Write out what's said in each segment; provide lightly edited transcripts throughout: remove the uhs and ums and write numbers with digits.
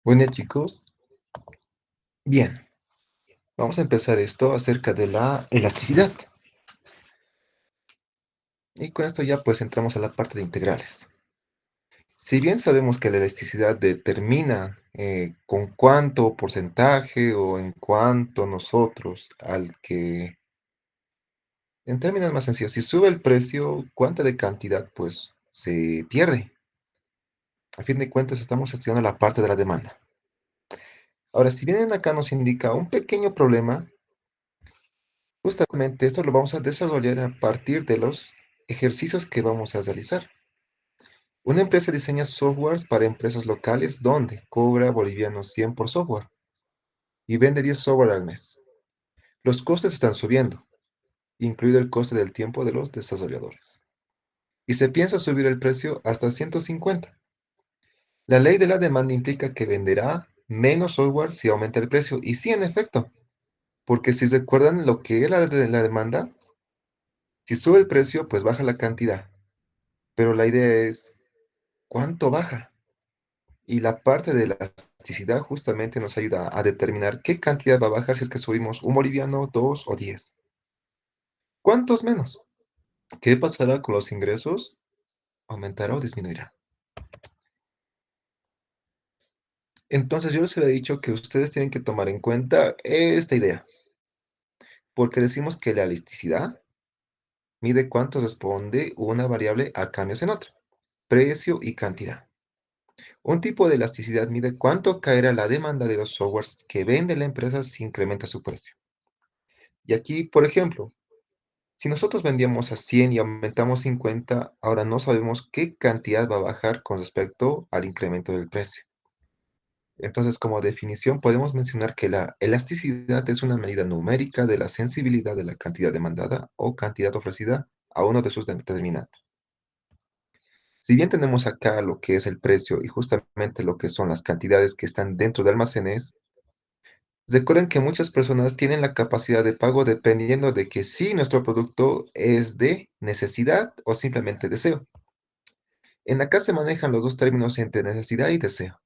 Buen día, chicos. Bien, vamos a empezar esto acerca de la elasticidad. Y con esto ya pues entramos a la parte de integrales. Si bien sabemos que la elasticidad determina con cuánto porcentaje o en cuánto nosotros al que, en términos más sencillos, si sube el precio, cuánta de cantidad pues se pierde. A fin de cuentas estamos estudiando la parte de la demanda. Ahora, si bien acá nos indica un pequeño problema, justamente esto lo vamos a desarrollar a partir de los ejercicios que vamos a realizar. Una empresa diseña softwares para empresas locales donde cobra bolivianos 100 por software y vende 10 software al mes. Los costes están subiendo, incluido el coste del tiempo de los desarrolladores. Y se piensa subir el precio hasta 150. La ley de la demanda implica que venderá menos software si aumenta el precio. Y sí, en efecto, porque si recuerdan lo que es la demanda, si sube el precio, pues baja la cantidad. Pero la idea es, ¿cuánto baja? Y la parte de la elasticidad justamente nos ayuda a determinar qué cantidad va a bajar si es que subimos un boliviano, 2 o 10. ¿Cuántos menos? ¿Qué pasará con los ingresos? ¿Aumentará o disminuirá? Entonces yo les había dicho que ustedes tienen que tomar en cuenta esta idea, porque decimos que la elasticidad mide cuánto responde una variable a cambios en otra, precio y cantidad. Un tipo de elasticidad mide cuánto caerá la demanda de los softwares que vende la empresa si incrementa su precio. Y aquí, por ejemplo, si nosotros vendíamos a 100 y aumentamos 50, ahora no sabemos qué cantidad va a bajar con respecto al incremento del precio. Entonces, como definición, podemos mencionar que la elasticidad es una medida numérica de la sensibilidad de la cantidad demandada o cantidad ofrecida a uno de sus determinantes. Si bien tenemos acá lo que es el precio y justamente lo que son las cantidades que están dentro de almacenes, recuerden que muchas personas tienen la capacidad de pago dependiendo de que si nuestro producto es de necesidad o simplemente deseo. En acá se manejan los dos términos entre necesidad y deseo.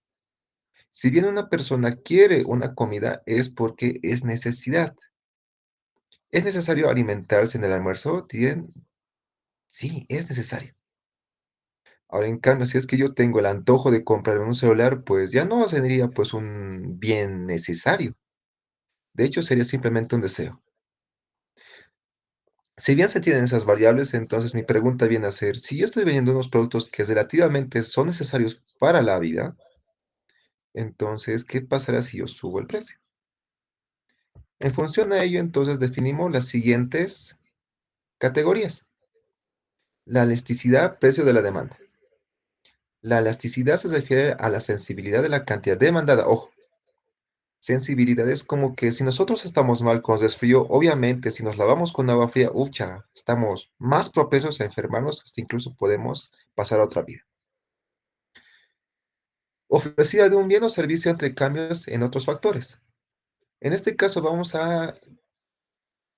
Si bien una persona quiere una comida es porque es necesidad. ¿Es necesario alimentarse en el almuerzo? Sí, es necesario. Ahora, en cambio, si es que yo tengo el antojo de comprarme un celular, pues ya no sería pues un bien necesario. De hecho, sería simplemente un deseo. Si bien se tienen esas variables, entonces mi pregunta viene a ser, si yo estoy vendiendo unos productos que relativamente son necesarios para la vida, entonces, ¿qué pasará si yo subo el precio? En función a ello, entonces definimos las siguientes categorías. La elasticidad, precio de la demanda. La elasticidad se refiere a la sensibilidad de la cantidad demandada. Ojo, sensibilidad es como que si nosotros estamos mal con resfrío, obviamente si nos lavamos con agua fría, ucha, estamos más propensos a enfermarnos, hasta incluso podemos pasar a otra vida. Ofrecida de un bien o servicio entre cambios en otros factores. En este caso vamos a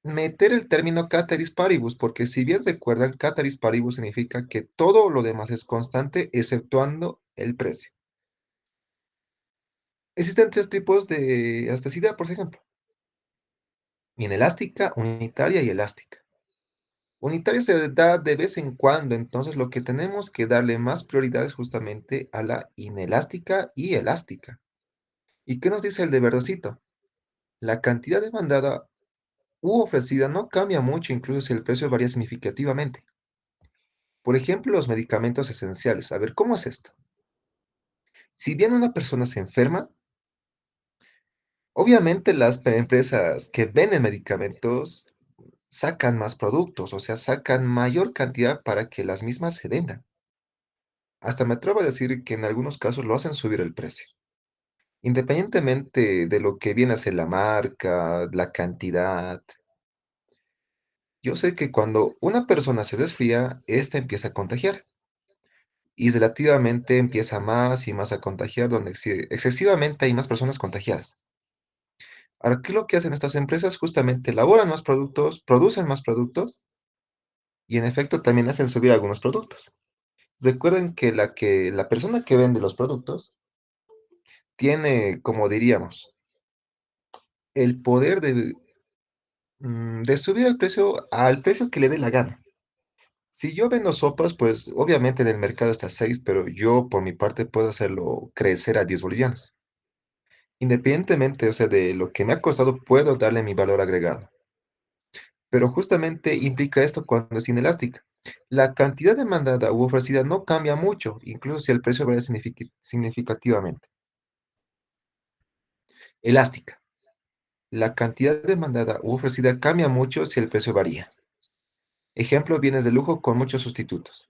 meter el término Cateris Paribus, porque si bien recuerdan, Cateris Paribus significa que todo lo demás es constante, exceptuando el precio. Existen tres tipos de elasticidad, por ejemplo: inelástica, unitaria y elástica. Unitaria se da de vez en cuando, entonces lo que tenemos que darle más prioridad es justamente a la inelástica y elástica. ¿Y qué nos dice el de verdacito? La cantidad demandada u ofrecida no cambia mucho, incluso si el precio varía significativamente. Por ejemplo, los medicamentos esenciales. A ver, ¿cómo es esto? Si bien una persona se enferma, obviamente las empresas que venden medicamentos sacan más productos, o sea, sacan mayor cantidad para que las mismas se vendan. Hasta me atrevo a decir que en algunos casos lo hacen subir el precio. Independientemente de lo que viene a ser la marca, la cantidad, yo sé que cuando una persona se resfría, esta empieza a contagiar. Y relativamente empieza más y más a contagiar, donde excesivamente hay más personas contagiadas. Ahora, ¿qué es lo que hacen estas empresas? Justamente elaboran más productos, producen más productos y en efecto también hacen subir algunos productos. Recuerden que la persona que vende los productos tiene, como diríamos, el poder de subir el precio al precio que le dé la gana. Si yo vendo sopas, pues obviamente en el mercado está a 6, pero yo por mi parte puedo hacerlo crecer a 10 bolivianos. Independientemente, o sea, de lo que me ha costado, puedo darle mi valor agregado. Pero justamente implica esto cuando es inelástica. La cantidad demandada u ofrecida no cambia mucho, incluso si el precio varía significativamente. Elástica. La cantidad demandada u ofrecida cambia mucho si el precio varía. Ejemplo, bienes de lujo con muchos sustitutos.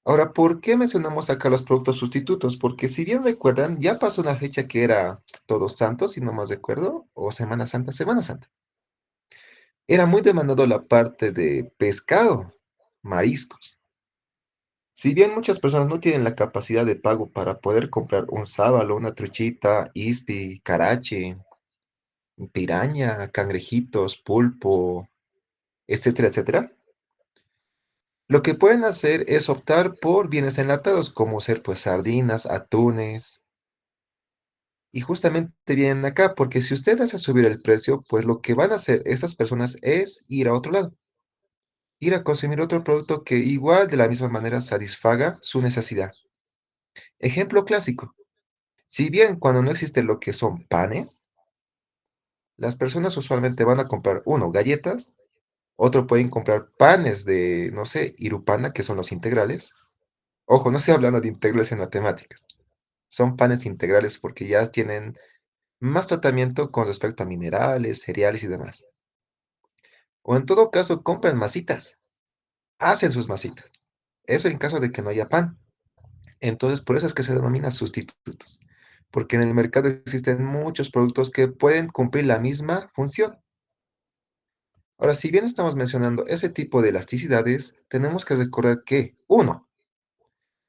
Ahora, ¿por qué mencionamos acá los productos sustitutos? Porque si bien recuerdan, ya pasó una fecha que era Todos Santos, si no más recuerdo, o Semana Santa, Semana Santa. Era muy demandado la parte de pescado, mariscos. Si bien muchas personas no tienen la capacidad de pago para poder comprar un sábalo, una truchita, ispi, carache, piraña, cangrejitos, pulpo, etcétera, etcétera, lo que pueden hacer es optar por bienes enlatados, como ser pues sardinas, atunes, y justamente vienen acá, porque si usted hace subir el precio, pues lo que van a hacer estas personas es ir a otro lado, ir a consumir otro producto que igual de la misma manera satisfaga su necesidad. Ejemplo clásico. Si bien cuando no existe lo que son panes, las personas usualmente van a comprar, uno, galletas, otro pueden comprar panes de, no sé, Irupana, que son los integrales. Ojo, no estoy hablando de integrales en matemáticas. Son panes integrales porque ya tienen más tratamiento con respecto a minerales, cereales y demás. O en todo caso, compran masitas, hacen sus masitas. Eso en caso de que no haya pan. Entonces, por eso es que se denomina sustitutos. Porque en el mercado existen muchos productos que pueden cumplir la misma función. Ahora, si bien estamos mencionando ese tipo de elasticidades, tenemos que recordar que, uno,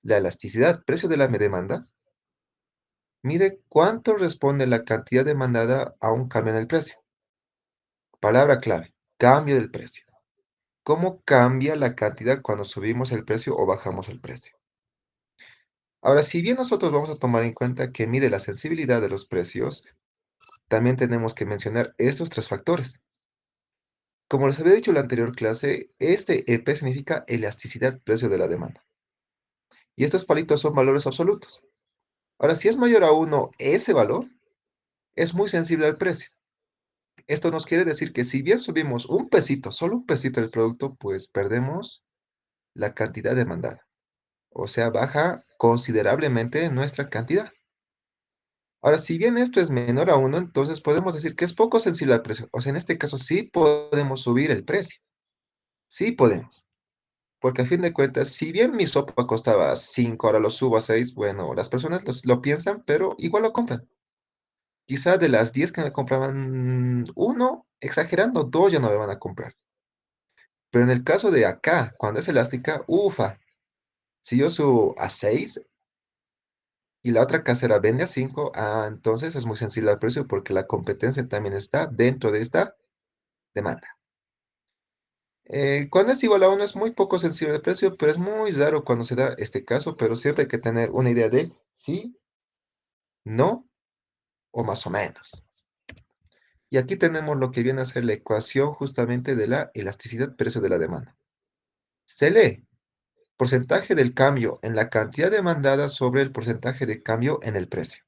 la elasticidad, precio de la demanda, mide cuánto responde la cantidad demandada a un cambio en el precio. Palabra clave, cambio del precio. ¿Cómo cambia la cantidad cuando subimos el precio o bajamos el precio? Ahora, si bien nosotros vamos a tomar en cuenta que mide la sensibilidad de los precios, también tenemos que mencionar estos tres factores. Como les había dicho en la anterior clase, este EP significa elasticidad precio de la demanda. Y estos palitos son valores absolutos. Ahora, si es mayor a uno ese valor, es muy sensible al precio. Esto nos quiere decir que si bien subimos un pesito, solo un pesito del producto, pues perdemos la cantidad demandada. O sea, baja considerablemente nuestra cantidad. Ahora, si bien esto es menor a uno, entonces podemos decir que es poco sensible al precio. O sea, en este caso sí podemos subir el precio. Sí podemos. Porque a fin de cuentas, si bien mi sopa costaba 5, ahora lo subo a 6, bueno, las personas lo piensan, pero igual lo compran. Quizá de las 10 que me compraban uno, exagerando, 2 ya no me van a comprar. Pero en el caso de acá, cuando es elástica, ufa, si yo subo a 6 y la otra casera vende a 5, entonces es muy sensible al precio porque la competencia también está dentro de esta demanda. Cuando es igual a uno es muy poco sensible al precio, pero es muy raro cuando se da este caso, pero siempre hay que tener una idea de sí, no o más o menos. Y aquí tenemos lo que viene a ser la ecuación justamente de la elasticidad precio de la demanda. Se lee porcentaje del cambio en la cantidad demandada sobre el porcentaje de cambio en el precio.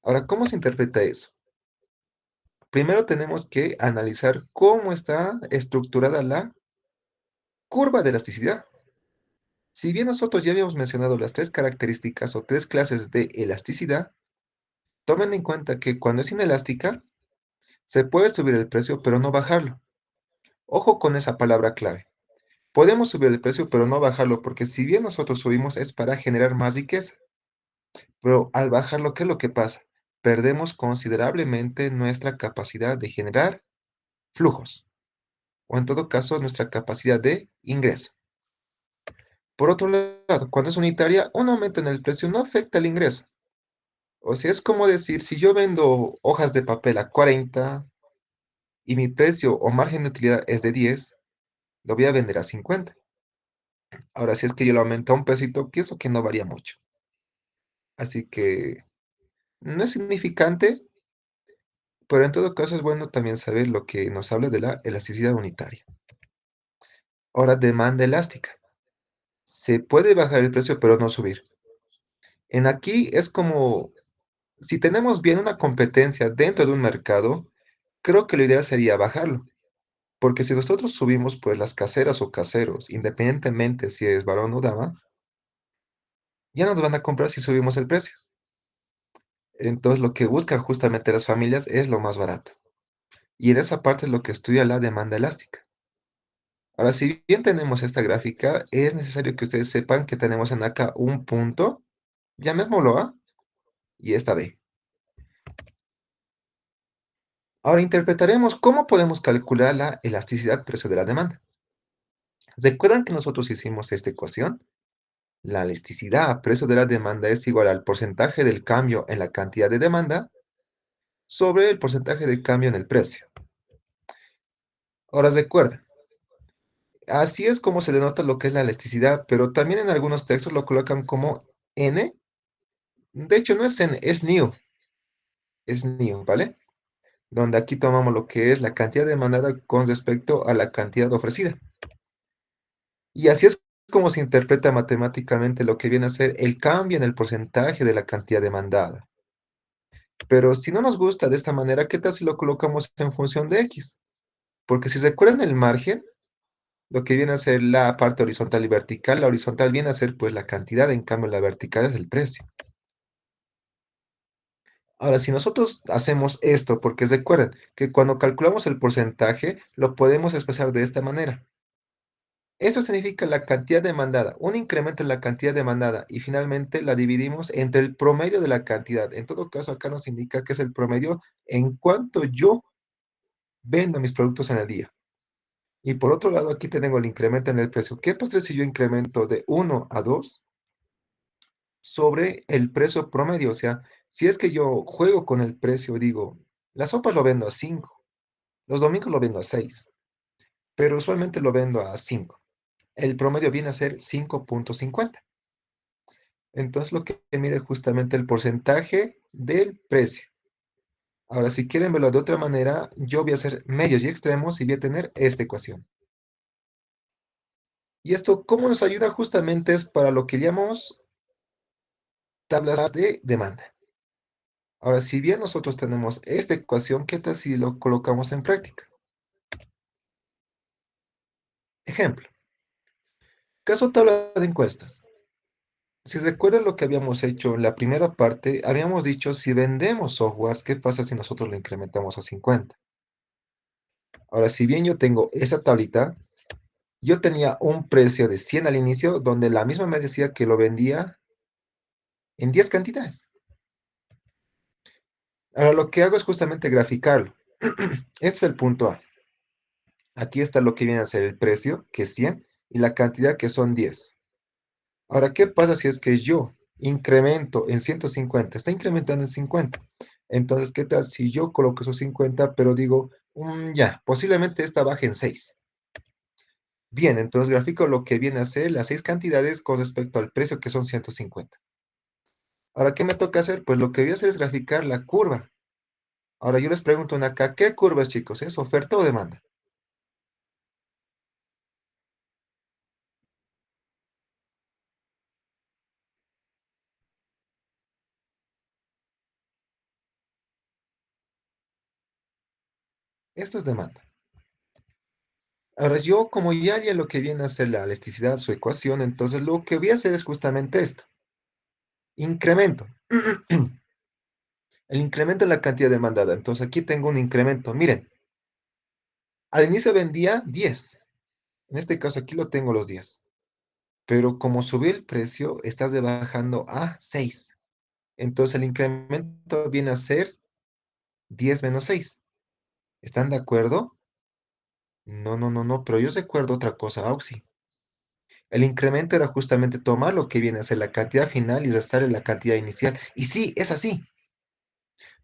Ahora, ¿cómo se interpreta eso? Primero tenemos que analizar cómo está estructurada la curva de elasticidad. Si bien nosotros ya habíamos mencionado las tres características o tres clases de elasticidad, tomen en cuenta que cuando es inelástica, se puede subir el precio pero no bajarlo. Ojo con esa palabra clave. Podemos subir el precio pero no bajarlo porque si bien nosotros subimos es para generar más riqueza, pero al bajarlo, ¿qué es lo que pasa? Perdemos considerablemente nuestra capacidad de generar flujos o en todo caso nuestra capacidad de ingreso. Por otro lado, cuando es unitaria, un aumento en el precio no afecta el ingreso. O sea, es como decir, si yo vendo hojas de papel a 40 y mi precio o margen de utilidad es de 10, lo voy a vender a 50. Ahora, si es que yo lo aumento a un pesito, pienso que no varía mucho. Así que No es significante, pero en todo caso es bueno también saber lo que nos habla de la elasticidad unitaria. Ahora, demanda elástica. Se puede bajar el precio, pero no subir. En aquí es como si tenemos bien una competencia dentro de un mercado, creo que lo ideal sería bajarlo. Porque si nosotros subimos, pues las caseras o caseros, independientemente si es varón o dama, ya nos van a comprar si subimos el precio. Entonces, lo que buscan justamente las familias es lo más barato. Y en esa parte es lo que estudia la demanda elástica. Ahora, si bien tenemos esta gráfica, es necesario que ustedes sepan que tenemos en acá un punto, llamémoslo A y esta B. Ahora interpretaremos cómo podemos calcular la elasticidad precio de la demanda. ¿Recuerdan que nosotros hicimos esta ecuación? La elasticidad a precio de la demanda es igual al porcentaje del cambio en la cantidad de demanda sobre el porcentaje de cambio en el precio. Ahora recuerden, así es como se denota lo que es la elasticidad, pero también en algunos textos lo colocan como N. De hecho, no es N, es new, ¿vale? Donde aquí tomamos lo que es la cantidad demandada con respecto a la cantidad ofrecida. Y así es como se interpreta matemáticamente lo que viene a ser el cambio en el porcentaje de la cantidad demandada. Pero si no nos gusta de esta manera, ¿qué tal si lo colocamos en función de X? Porque si recuerdan el margen, lo que viene a ser la parte horizontal y vertical, la horizontal viene a ser pues la cantidad, en cambio la vertical es el precio. Ahora, si nosotros hacemos esto, porque recuerden que cuando calculamos el porcentaje, lo podemos expresar de esta manera. Eso significa la cantidad demandada, un incremento en la cantidad demandada y finalmente la dividimos entre el promedio de la cantidad. En todo caso, acá nos indica que es el promedio en cuanto yo vendo mis productos en el día. Y por otro lado, aquí tengo el incremento en el precio. ¿Qué pasa si yo incremento de 1 a 2 sobre el precio promedio? O sea, si es que yo juego con el precio, digo, las sopas lo vendo a 5, los domingos lo vendo a 6, pero usualmente lo vendo a 5. El promedio viene a ser 5,50. Entonces, lo que mide justamente el porcentaje del precio. Ahora, si quieren verlo de otra manera, yo voy a hacer medios y extremos y voy a tener esta ecuación. Y esto, ¿cómo nos ayuda? Justamente es para lo que llamamos tablas de demanda. Ahora, si bien nosotros tenemos esta ecuación, ¿qué tal si lo colocamos en práctica? Ejemplo, caso tabla de encuestas. Si recuerdan lo que habíamos hecho en la primera parte, habíamos dicho si vendemos softwares, ¿qué pasa si nosotros lo incrementamos a 50? Ahora, si bien yo tengo esa tablita, yo tenía un precio de 100 al inicio, donde la misma me decía que lo vendía en 10 cantidades. Ahora, lo que hago es justamente graficarlo. Este es el punto A. Aquí está lo que viene a ser el precio, que es 100, y la cantidad, que son 10. Ahora, ¿qué pasa si es que yo incremento en 150? Está incrementando en 50. Entonces, ¿qué tal si yo coloco esos 50, pero digo, ya, posiblemente esta baje en 6"? Bien, entonces grafico lo que viene a ser las 6 cantidades con respecto al precio, que son 150. Ahora, ¿qué me toca hacer? Pues lo que voy a hacer es graficar la curva. Ahora yo les pregunto en acá, ¿qué curva es, chicos? ¿Es oferta o demanda? Esto es demanda. Ahora yo, como ya haría lo que viene a ser la elasticidad, su ecuación, entonces lo que voy a hacer es justamente esto. Incremento. El incremento en la cantidad demandada. Entonces aquí tengo un incremento. Miren, al inicio vendía 10. En este caso aquí lo tengo los 10. Pero como subí el precio, estás bajando a 6. Entonces el incremento viene a ser 10 menos 6. ¿Están de acuerdo? No, no, no, no, pero yo recuerdo otra cosa, Auxi. El incremento era justamente tomar lo que viene a ser la cantidad final y restarle la cantidad inicial. Y sí, es así.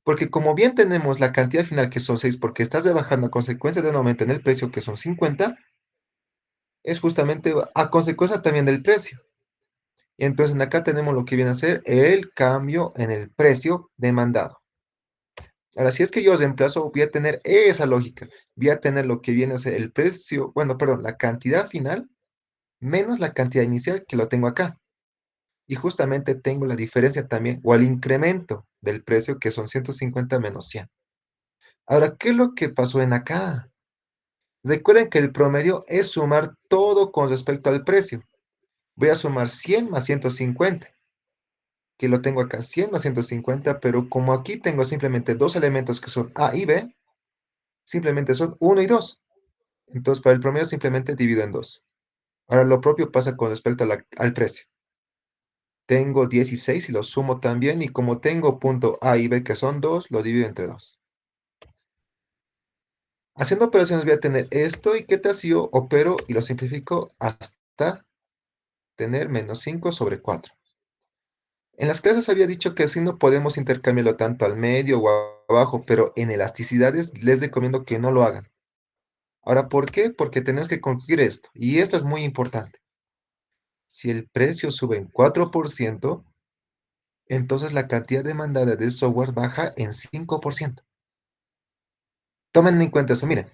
Porque como bien tenemos la cantidad final, que son 6, porque estás rebajando a consecuencia de un aumento en el precio, que son 50, es justamente a consecuencia también del precio. Y entonces acá tenemos lo que viene a ser el cambio en el precio demandado. Ahora, si es que yo reemplazo, voy a tener esa lógica. Voy a tener lo que viene a ser el precio, bueno, perdón, la cantidad final menos la cantidad inicial que lo tengo acá. Y justamente tengo la diferencia también, o el incremento del precio, que son 150 menos 100. Ahora, ¿qué es lo que pasó en acá? Recuerden que el promedio es sumar todo con respecto al precio. Voy a sumar 100 más 150, que lo tengo acá, 100 más 150, pero como aquí tengo simplemente dos elementos que son A y B, simplemente son uno y 2. Entonces, para el promedio simplemente divido en 2. Ahora, lo propio pasa con respecto a al precio. Tengo 16 y lo sumo también, y como tengo punto A y B que son 2, lo divido entre 2. Haciendo operaciones voy a tener esto, y qué tal si yo opero y lo simplifico hasta tener menos 5 sobre 4. En las clases había dicho que así no podemos intercambiarlo tanto al medio o abajo, pero en elasticidades les recomiendo que no lo hagan. Ahora, ¿por qué? Porque tenemos que concluir esto, y esto es muy importante. Si el precio sube en 4%, entonces la cantidad demandada de software baja en 5%. Tomen en cuenta eso, miren.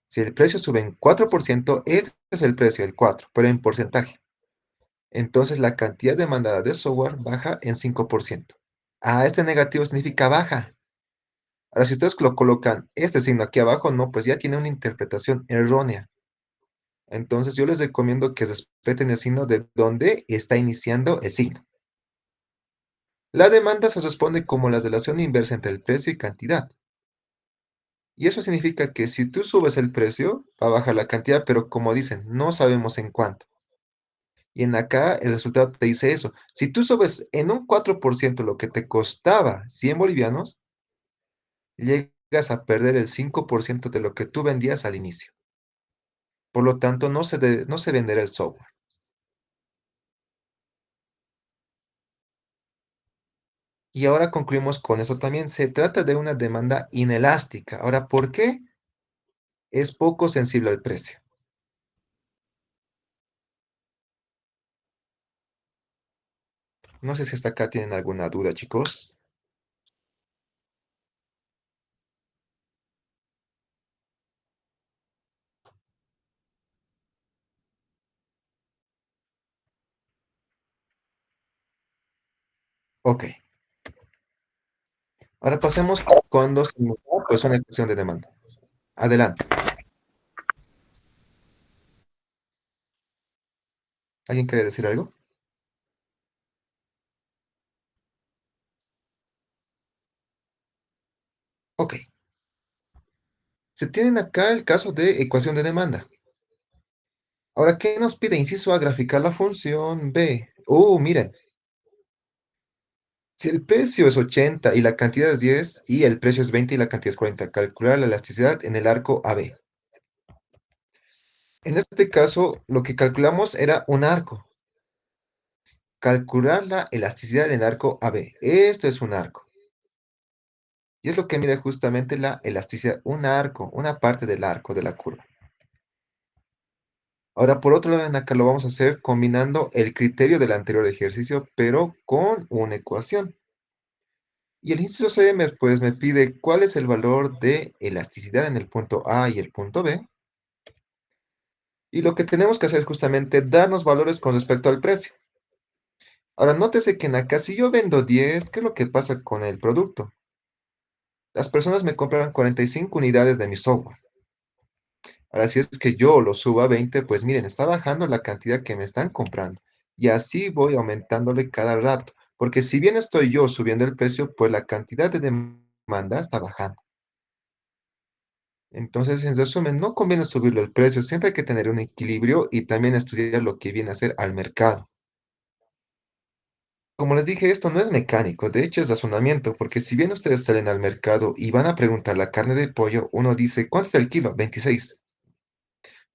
Si el precio sube en 4%, ese es el precio, el 4, pero en porcentaje. Entonces la cantidad demandada de software baja en 5%. Ah, este negativo significa baja. Ahora, si ustedes lo colocan este signo aquí abajo, no, pues ya tiene una interpretación errónea. Entonces yo les recomiendo que respeten el signo de donde está iniciando el signo. La demanda se responde como la relación inversa entre el precio y cantidad. Y eso significa que si tú subes el precio, va a bajar la cantidad, pero como dicen, no sabemos en cuánto. Y en acá el resultado te dice eso. Si tú subes en un 4% lo que te costaba 100 bolivianos, llegas a perder el 5% de lo que tú vendías al inicio. Por lo tanto, no se venderá el software. Y ahora concluimos con eso también. Se trata de una demanda inelástica. Ahora, ¿por qué? Es poco sensible al precio. No sé si hasta acá tienen alguna duda, chicos. Ok. Ahora pasemos cuando se nos da, pues, una ecuación de demanda. Adelante. ¿Alguien quiere decir algo? Ok. Se tienen acá el caso de ecuación de demanda. Ahora, ¿qué nos pide? Inciso A, graficar la función B. Miren, si el precio es 80 y la cantidad es 10 y el precio es 20 y la cantidad es 40, calcular la elasticidad en el arco AB. En este caso, lo que calculamos era un arco. Calcular la elasticidad en el arco AB. Esto es un arco. Y es lo que mide justamente la elasticidad, un arco, una parte del arco de la curva. Ahora, por otro lado, en acá lo vamos a hacer combinando el criterio del anterior ejercicio, pero con una ecuación. Y el inciso C pues, me pide cuál es el valor de elasticidad en el punto A y el punto B. Y lo que tenemos que hacer es justamente darnos valores con respecto al precio. Ahora, nótese que en acá, si yo vendo 10, ¿qué es lo que pasa con el producto? Las personas me compran 45 unidades de mi software. Ahora, si es que yo lo subo a 20, pues miren, está bajando la cantidad que me están comprando. Y así voy aumentándole cada rato. Porque si bien estoy yo subiendo el precio, pues la cantidad de demanda está bajando. Entonces, en resumen, no conviene subirle el precio, siempre hay que tener un equilibrio y también estudiar lo que viene a ser al mercado. Como les dije, esto no es mecánico, de hecho es razonamiento, porque si bien ustedes salen al mercado y van a preguntar la carne de pollo, uno dice, ¿cuánto está el kilo? 26.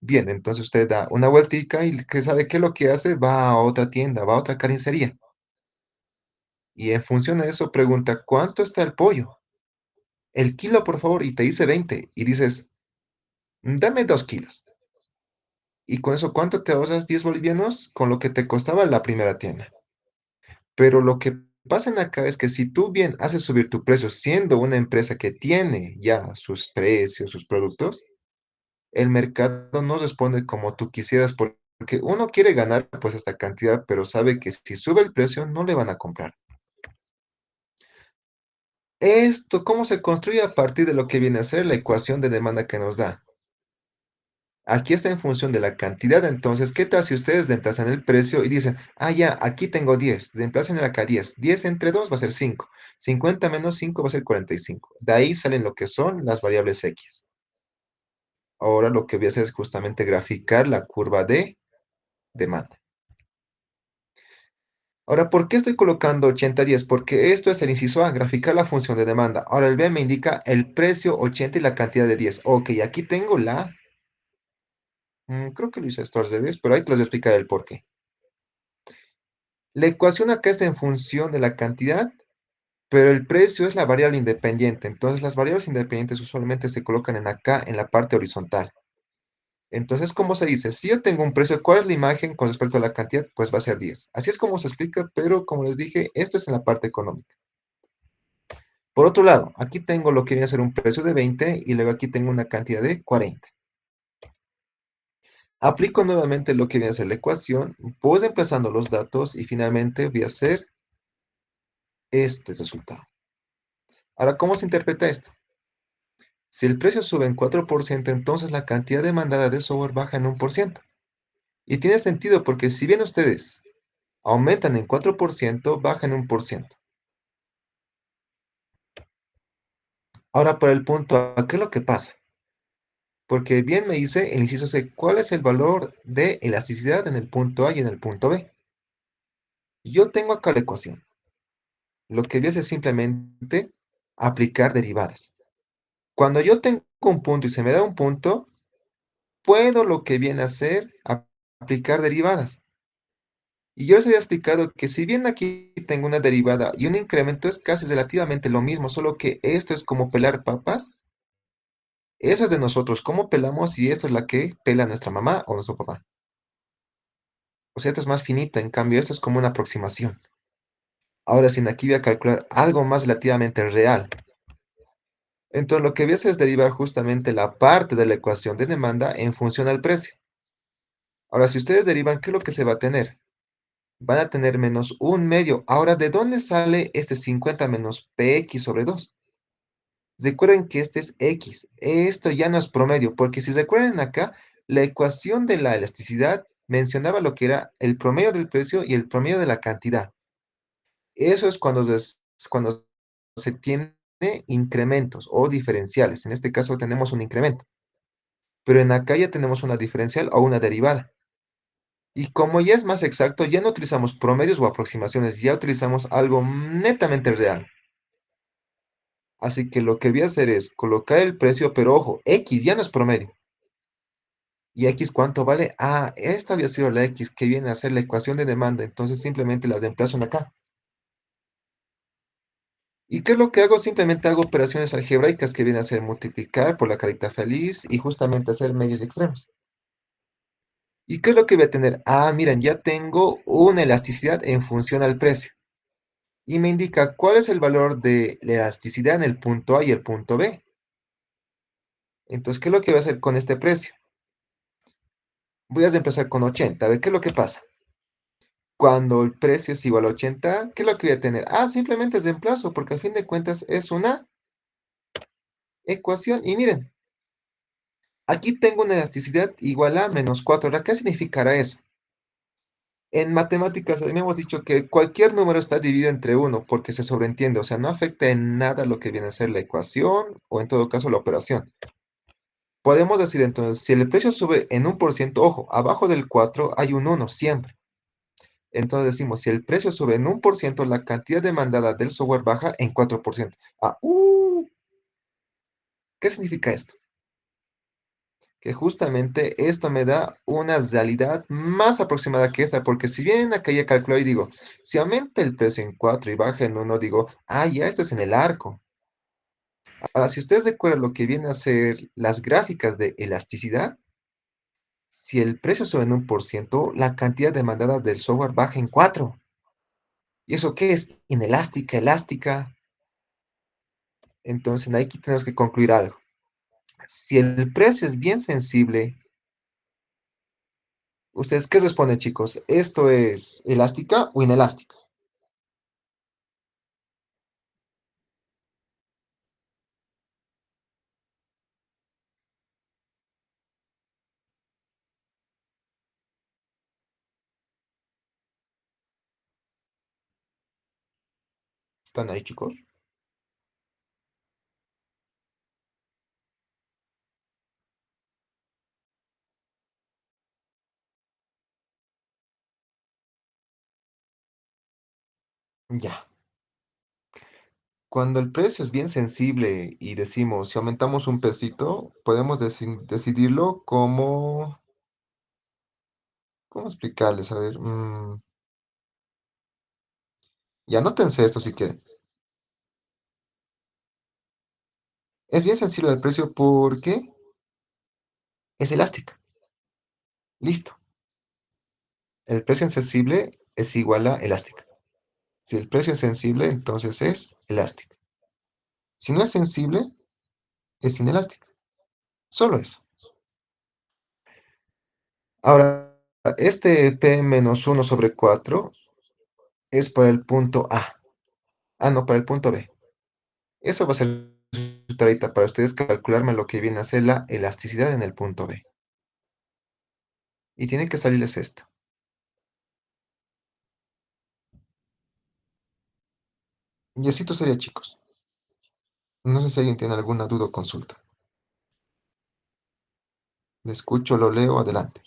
Bien, entonces usted da una vueltica y que sabe qué es lo que hace, va a otra tienda, va a otra carnicería. Y en función de eso pregunta, ¿cuánto está el pollo? El kilo, por favor, y te dice 20. Y dices, dame 2 kilos. Y con eso, ¿cuánto te ahorras? 10 bolivianos con lo que te costaba la primera tienda. Pero lo que pasa en acá es que si tú bien haces subir tu precio siendo una empresa que tiene ya sus precios, sus productos, el mercado no responde como tú quisieras porque uno quiere ganar pues esta cantidad, pero sabe que si sube el precio no le van a comprar. Esto, ¿cómo se construye a partir de lo que viene a ser la ecuación de demanda que nos da? Aquí está en función de la cantidad, entonces, ¿qué tal si ustedes reemplazan el precio y dicen, ah, ya, aquí tengo 10, reemplacen acá 10, 10 entre 2 va a ser 5, 50 menos 5 va a ser 45. De ahí salen lo que son las variables X. Ahora lo que voy a hacer es justamente graficar la curva de demanda. Ahora, ¿por qué estoy colocando 80-10? Porque esto es el inciso A, graficar la función de demanda. Ahora el B me indica el precio 80 y la cantidad de 10. Ok, aquí tengo creo que lo hice esto al revés, pero ahí te les voy a explicar el por qué. La ecuación acá está en función de la cantidad, pero el precio es la variable independiente. Entonces, las variables independientes usualmente se colocan en acá, en la parte horizontal. Entonces, ¿cómo se dice? Si yo tengo un precio, ¿cuál es la imagen con respecto a la cantidad? Pues va a ser 10. Así es como se explica, pero como les dije, esto es en la parte económica. Por otro lado, aquí tengo lo que viene a ser un precio de 20 y luego aquí tengo una cantidad de 40. Aplico nuevamente lo que viene a ser la ecuación, voy empezando los datos y finalmente voy a hacer este resultado. Ahora, ¿cómo se interpreta esto? Si el precio sube en 4%, entonces la cantidad demandada de software baja en 1%. Y tiene sentido porque si bien ustedes aumentan en 4%, bajan en 1%. Ahora, por el punto A, ¿qué es lo que pasa? Porque bien me dice el inciso C, ¿cuál es el valor de elasticidad en el punto A y en el punto B? Yo tengo acá la ecuación. Lo que voy a hacer es simplemente aplicar derivadas. Cuando yo tengo un punto y se me da un punto, puedo lo que viene a ser aplicar derivadas. Y yo les había explicado que si bien aquí tengo una derivada y un incremento es casi relativamente lo mismo, solo que esto es como pelar papas, eso es de nosotros, cómo pelamos y esto es la que pela nuestra mamá o nuestro papá. O sea, esto es más finita, en cambio esto es como una aproximación. Ahora, si aquí voy a calcular algo más relativamente real, entonces lo que voy a hacer es derivar justamente la parte de la ecuación de demanda en función al precio. Ahora, si ustedes derivan, ¿qué es lo que se va a tener? Van a tener menos un medio. Ahora, ¿de dónde sale este 50 menos px sobre 2? Recuerden que este es x. Esto ya no es promedio, porque si recuerdan acá, la ecuación de la elasticidad mencionaba lo que era el promedio del precio y el promedio de la cantidad. Eso es cuando se tiene incrementos o diferenciales. En este caso tenemos un incremento, pero en acá ya tenemos una diferencial o una derivada. Y como ya es más exacto, ya no utilizamos promedios o aproximaciones, ya utilizamos algo netamente real. Así que lo que voy a hacer es colocar el precio, pero ojo, X ya no es promedio. ¿Y X cuánto vale? Ah, esta había sido la X que viene a ser la ecuación de demanda, entonces simplemente las reemplazo en acá. ¿Y qué es lo que hago? Simplemente hago operaciones algebraicas que vienen a ser multiplicar por la carita feliz y justamente hacer medios y extremos. ¿Y qué es lo que voy a tener? Ah, miren, ya tengo una elasticidad en función al precio. Y me indica cuál es el valor de la elasticidad en el punto A y el punto B. Entonces, ¿qué es lo que voy a hacer con este precio? Voy a empezar con 80. A ver, ¿qué es lo que pasa? Cuando el precio es igual a 80, ¿qué es lo que voy a tener? Ah, simplemente es reemplazo, porque a fin de cuentas es una ecuación. Y miren, aquí tengo una elasticidad igual a menos 4. ¿Ahora qué significará eso? En matemáticas habíamos dicho que cualquier número está dividido entre uno porque se sobreentiende, o sea, no afecta en nada lo que viene a ser la ecuación o en todo caso la operación. Podemos decir entonces, si el precio sube en 1%, ojo, abajo del 4 hay un 1 siempre. Entonces decimos, si el precio sube en 1%, la cantidad demandada del software baja en 4%. Ah, ¿qué significa esto? Que justamente esto me da una realidad más aproximada que esta, porque si bien acá ya calculo y digo, si aumenta el precio en 4 y baja en 1, digo, ah, ya esto es en el arco. Ahora, si ustedes recuerdan lo que viene a ser las gráficas de elasticidad, Si el precio sube en 1%, la cantidad demandada del software baja en 4. ¿Y eso qué es? Inelástica, elástica. Entonces, aquí tenemos que concluir algo. Si el precio es bien sensible, ¿ustedes qué responden, chicos? ¿Esto es elástica o inelástica? ¿Están ahí, chicos? Ya. Cuando el precio es bien sensible y decimos, si aumentamos un pesito, podemos decidirlo como, ¿cómo explicarles? A ver, y anótense esto si quieren. Es bien sensible el precio porque es elástica. Listo. El precio insensible es igual a elástica. Si el precio es sensible, entonces es elástica. Si no es sensible, es inelástica. Solo eso. Ahora, este P-1/4 es para el punto A. Ah, no, para el punto B. Eso va a ser su tareita para ustedes calcularme lo que viene a ser la elasticidad en el punto B. Y tiene que salirles esto. Y así sería, chicos. No sé si alguien tiene alguna duda o consulta. Le escucho, lo leo, adelante.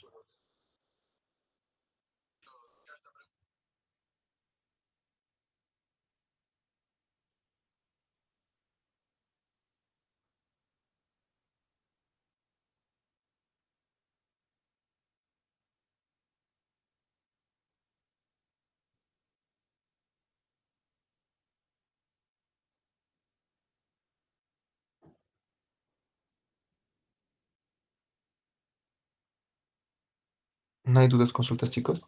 ¿No hay dudas, consultas, chicos?